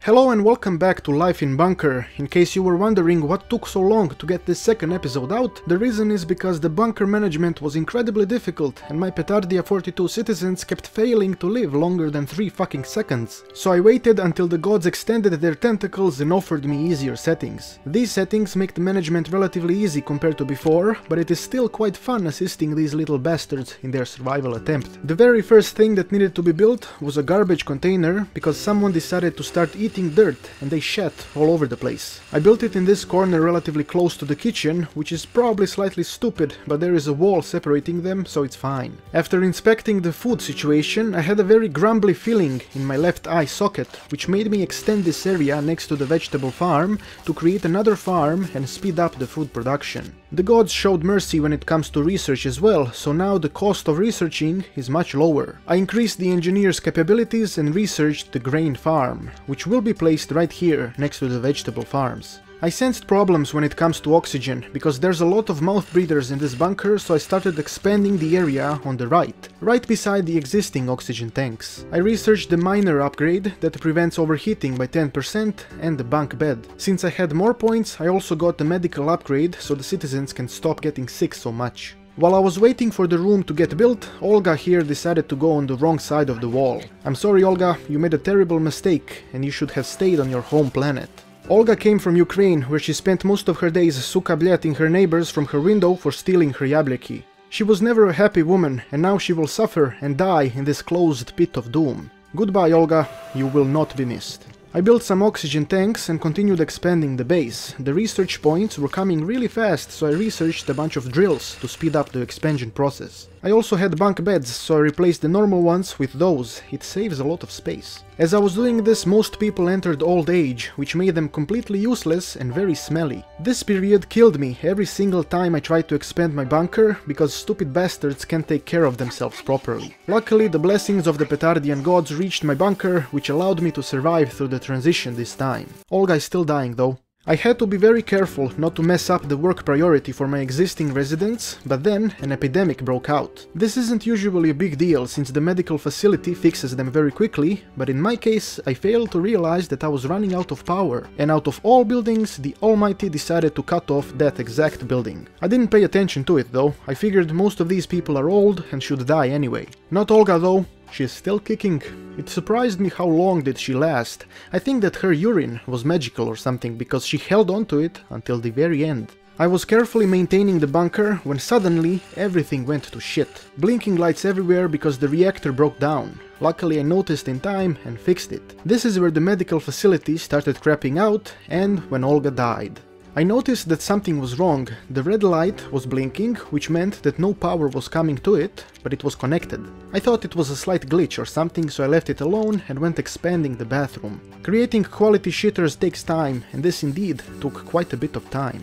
Hello and welcome back to Life in Bunker. In case you were wondering what took so long to get this second episode out, the reason is because the bunker management was incredibly difficult and my Petardia 42 citizens kept failing to live longer than 3 fucking seconds. So I waited until the gods extended their tentacles and offered me easier settings. These settings make the management relatively easy compared to before, but it is still quite fun assisting these little bastards in their survival attempt. The very first thing that needed to be built was a garbage container because someone decided to start eating dirt and they shat all over the place. I built it in this corner relatively close to the kitchen, which is probably slightly stupid, but there is a wall separating them, so it's fine. After inspecting the food situation, I had a very grumbly feeling in my left eye socket, which made me extend this area next to the vegetable farm to create another farm and speed up the food production. The gods showed mercy when it comes to research as well, so now the cost of researching is much lower. I increased the engineer's capabilities and researched the grain farm, which will be placed right here next to the vegetable farms. I sensed problems when it comes to oxygen, because there's a lot of mouth breathers in this bunker, so I started expanding the area on the right beside the existing oxygen tanks. I researched the minor upgrade that prevents overheating by 10% and the bunk bed. Since I had more points, I also got the medical upgrade so the citizens can stop getting sick so much. While I was waiting for the room to get built, Olga here decided to go on the wrong side of the wall. I'm sorry Olga, you made a terrible mistake and you should have stayed on your home planet. Olga came from Ukraine, where she spent most of her days sukabletting her neighbors from her window for stealing her yableki. She was never a happy woman, and now she will suffer and die in this closed pit of doom. Goodbye Olga, you will not be missed. I built some oxygen tanks and continued expanding the base. The research points were coming really fast, so I researched a bunch of drills to speed up the expansion process. I also had bunk beds, so I replaced the normal ones with those. It saves a lot of space. As I was doing this, most people entered old age, which made them completely useless and very smelly. This period killed me every single time I tried to expand my bunker, because stupid bastards can't take care of themselves properly. Luckily, the blessings of the Petardian gods reached my bunker, which allowed me to survive through the transition this time. Olga is still dying though. I had to be very careful not to mess up the work priority for my existing residents, but then an epidemic broke out. This isn't usually a big deal since the medical facility fixes them very quickly, but in my case I failed to realize that I was running out of power, and out of all buildings the Almighty decided to cut off that exact building. I didn't pay attention to it though, I figured most of these people are old and should die anyway. Not Olga though. She is still kicking. It surprised me how long did she last. I think that her urine was magical or something, because she held on to it until the very end. I was carefully maintaining the bunker when suddenly everything went to shit. Blinking lights everywhere because the reactor broke down. Luckily I noticed in time and fixed it. This is where the medical facility started crapping out and when Olga died. I noticed that something was wrong. The red light was blinking, which meant that no power was coming to it, but it was connected. I thought it was a slight glitch or something, so I left it alone and went expanding the bathroom. Creating quality shitters takes time, and this indeed took quite a bit of time.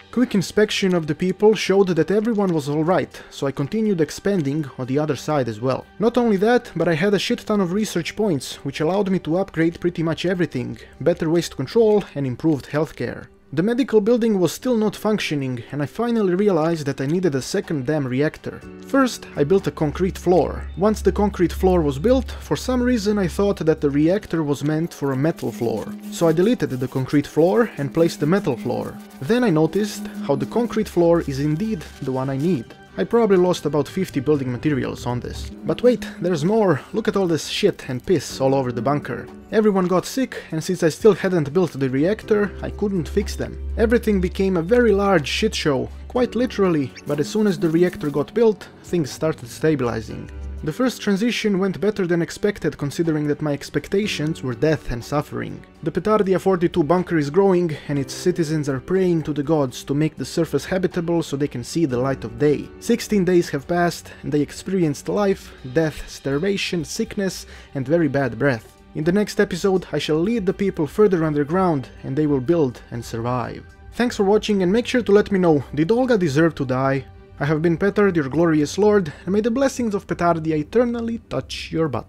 Quick inspection of the people showed that everyone was alright, so I continued expanding on the other side as well. Not only that, but I had a shit ton of research points, which allowed me to upgrade pretty much everything, better waste control and improved healthcare. The medical building was still not functioning, and I finally realized that I needed a second damn reactor. First, I built a concrete floor. Once the concrete floor was built, for some reason I thought that the reactor was meant for a metal floor. So I deleted the concrete floor and placed the metal floor. Then I noticed how the concrete floor is indeed the one I need. I probably lost about 50 building materials on this. But wait, there's more. Look at all this shit and piss all over the bunker. Everyone got sick, and since I still hadn't built the reactor, I couldn't fix them. Everything became a very large shit show, quite literally, but as soon as the reactor got built, things started stabilizing. The first transition went better than expected, considering that my expectations were death and suffering. The Petardia 42 bunker is growing, and its citizens are praying to the gods to make the surface habitable so they can see the light of day. 16 days have passed, and they experienced life, death, starvation, sickness, and very bad breath. In the next episode, I shall lead the people further underground, and they will build and survive. Thanks for watching, and make sure to let me know, did Olga deserve to die? I have been Petard, your glorious lord, and may the blessings of Petardia eternally touch your butt.